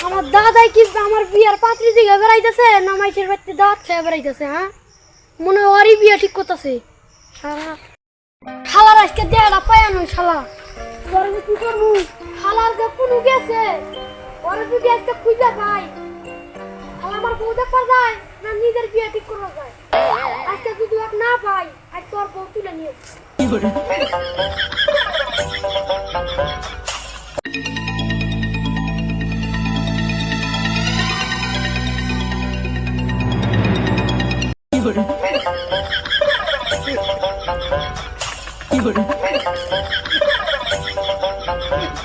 আমার দাদাই কি আমার বিয়ার পাত্রী দিকে বেড়াইতেছে না মাইসের বাড়িতে দাওয়াত খেয়ে বেড়াইতেছে হ্যাঁ মনে হয় ওরই বিয়া ঠিক করতেছে খালার আজকে দেড়া পায় নয় শালা ওর কি করবো খালার যে কোনো গেছে ওর যদি আজকে খুঁজে পাই খালা আমার বউ দেখা যায় না নিজের বিয়া ঠিক করা যায় আজকে যদি ওর না পাই আজকে ওর বউ তুলে নিয়ে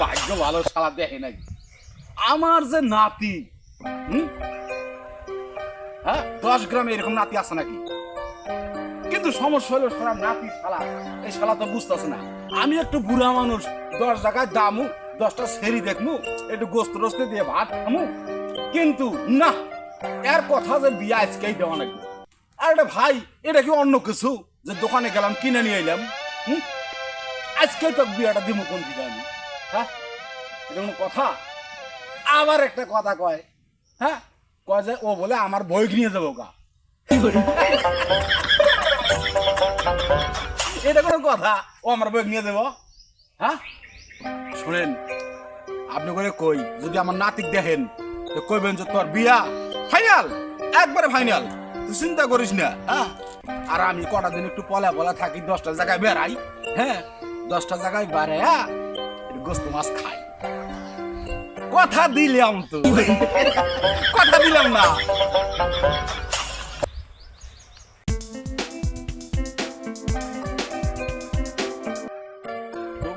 ভাগ্য ভালো শালা দেখে নাই আমার যে নাতি হ্যাঁ 10 গ্রামে এরকম নাতি আছে নাকি কিন্তু সমস্যা হলো সারা নাতি শালা এই শালা তো বুঝতেছে না আমি একটু বুড়া মানুষ 10 টাকায় দামু 10টা সেরি দেখমু একটু গোস্ত রোস্তে দিয়ে ভাত খামু কিন্তু না এর কথা যে বিয়া আজকেই দেওয়া লাগবে আর এটা ভাই এটা কি অন্য কিছু যে দোকানে গেলাম কিনে নিয়ে এলাম আজকে তো বিয়াটা দিব কোন দিকে আমি হ্যাঁ এটা কোনো কথা আবার একটা কথা কয় হ্যাঁ কয় যে ও বলে আমার বই নিয়ে যাবো গা এটা কোনো কথা ও আমার বই নিয়ে যাবো হ্যাঁ শোনেন আপনি করে কই যদি আমার নাতিক দেখেন তো কইবেন যে তোর বিয়া ফাইনাল একবারে ফাইনাল তুই চিন্তা করিস না হ্যাঁ আর আমি কটা দিন একটু পলা পলা থাকি 10টা জায়গায় বেড়াই হ্যাঁ 10টা জায়গায় বাড়ে গোস্ত মাছ খাই কথা দিলাম তো কথা দিলাম না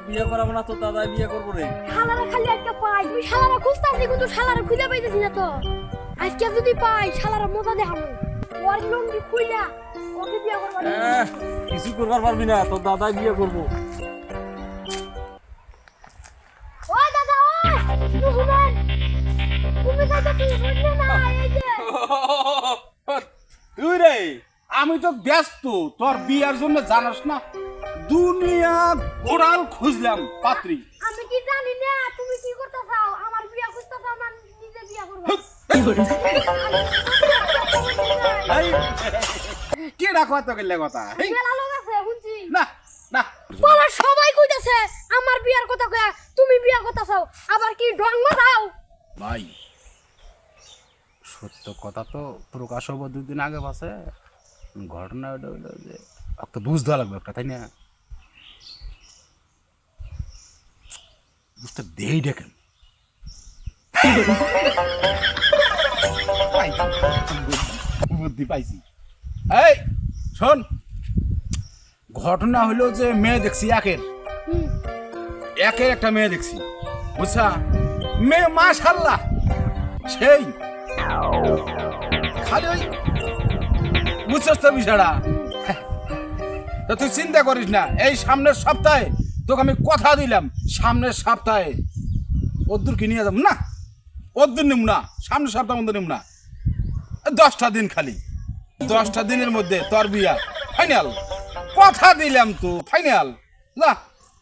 বিয়ে করাবো না তো দাদা বিয়ে করবো রে শালারা খালি একটা পাই তুই শালারা খুঁজতাছি কিন্তু শালারা খুঁজে পাইতেছি না তো আজকে যদি পাই শালারা মজা দেখাবো ওর লঙ্গি খুইলা ওকে বিয়ে করব কিছু করবার পারবি না তোর দাদাই বিয়ে করবো ও দাদা ও শুনুন তুমি যাইতেছি বুঝলে না এই যে তুই রে আমি তো ব্যস্ত তোর বিয়ার জন্য জানাস না দুনিয়া গোড়াল খুঁজলাম পাত্রী আমি কি জানি না তুমি কি করতে চাও আমার বিয়ে খুঁজতে চাও না নিজে বিয়ে করব কে ডাকো তো গেলে কথা মেলা লোক আছে শুনছি না না বলা সবাই কইতাছে আমার বিয়ার কথা কয়া তুমি বিয়া করতে চাও আবার কি ঢং মারাও ভাই সত্য কথা তো প্রকাশ হবো 2 দিন আগে পাশে ঘটনা ওটা হইলো যে একটা বুঝতে লাগবে একটা তাই না বুঝতে দেই দেখেন বুদ্ধি পাইছি এই শোন ঘটনা হইলো যে মেয়ে দেখছি একের একটা মেয়ে দেখছি বুঝছা মেয়ে মাশাআল্লাহ সেই খালি ওই বুঝছস তো বিষয়টা তো তুই চিন্তা করিস না এই সামনের সপ্তাহে তোকে আমি কথা দিলাম সামনের সপ্তাহে ওদ্দুর কি নিয়ে যাবো না ওদ্দুর নিম না সামনের সপ্তাহ মধ্যে নিম না 10টা দিন খালি 10টা দিনের মধ্যে তোর বিয়া ফাইনাল কথা দিলাম তো ফাইনাল না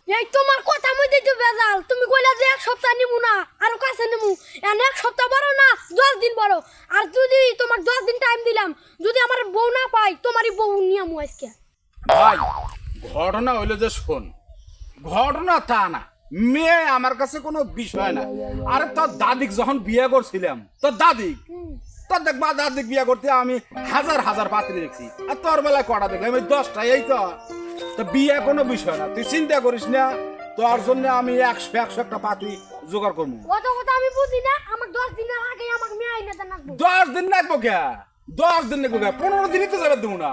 এই তোমার কথা মধ্যে তো বেজাল তুমি কইলা যে এক সপ্তাহ নিমু না আর কাছে নিমু এনে এক সপ্তাহ বড় না 10 দিন বড় আর যদি তোমার 10 দিন টাইম দিলাম যদি আমার বউ না পাই তোমারই বউ নিয়ামু আজকে ভাই ঘটনা হইলো যে শোন ঘটনা তা না মেয়ে আমার কাছে কোনো বিষয় না আরে তোর দাদিক যখন বিয়ে করছিলাম তোর দাদিক তোর দেখবা দাদিক বিয়ে করতে আমি হাজার পাত্রী দেখছি আর তোর বেলায় কটা দেখলাম আমি 10টা এই তো বিয়ে কোনো বিষয় না তুই চিন্তা করিস না তোর জন্য আমি 100 একটা পাত্রী জোগাড় করবো কত কথা আমি বুঝি না আমার 10 দিনের আগে আমাকে মেয়ে আইনা দেন লাগবে 10 দিন লাগবো কে 10 দিন লাগবো কে 15 দিনই তো যাবে দেবো না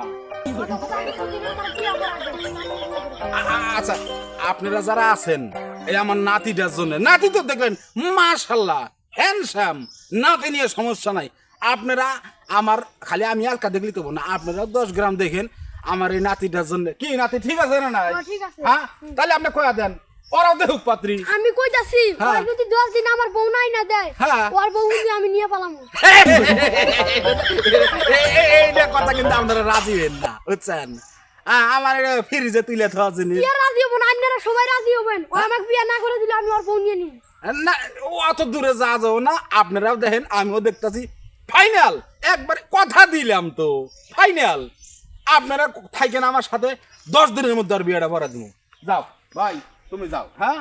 কত কথা আমি বুঝি না আমার বিয়ে করার জন্য আচ্ছা আপনারা যারা আছেন এই আমার নাতিটার জন্য নাতি তো দেখলেন মাশাআল্লাহ হ্যান্ডসাম নাতি নিয়ে সমস্যা নাই আপনারা আমার খালি আমি আলকা দেখলি তো না আপনারা 10 গ্রাম দেখেন আমার এই নাতিটার জন্য কি নাতি ঠিক আছে না ঠিক আছে হ্যাঁ তাহলে আপনি কয়া দেন ওরাও দেখুক পাত্রী আমি কইতাছি হ্যাঁ। ওই যদি 10 দিন আমার বউ নাই না দেয় হ্যাঁ। ওর বউ যদি আমি নিয়ে পালামু এইটা কথা কিন্তু আপনারা রাজি হন না বুঝছেন আমার ফ্রিজে তুলে থাওয়া জিনিস কি আর রাজি হবো যেমন আপনারা সবাই রাজি হবেন ও আমাকে বিয়ে না করে দিলে আমি ওর বউ নিয়ে নিব। না ও অত দূরে যা যাও না, আপনারাও দেখেন আমিও দেখতেছি। ফাইনাল একবার কথা দিলাম তো, ফাইনাল। আপনারা থাকেন আমার সাথে, 10 দিনের মধ্যে আর বিয়েটা ভরা দিব। যাও ভাই, তুমি যাও। হ্যাঁ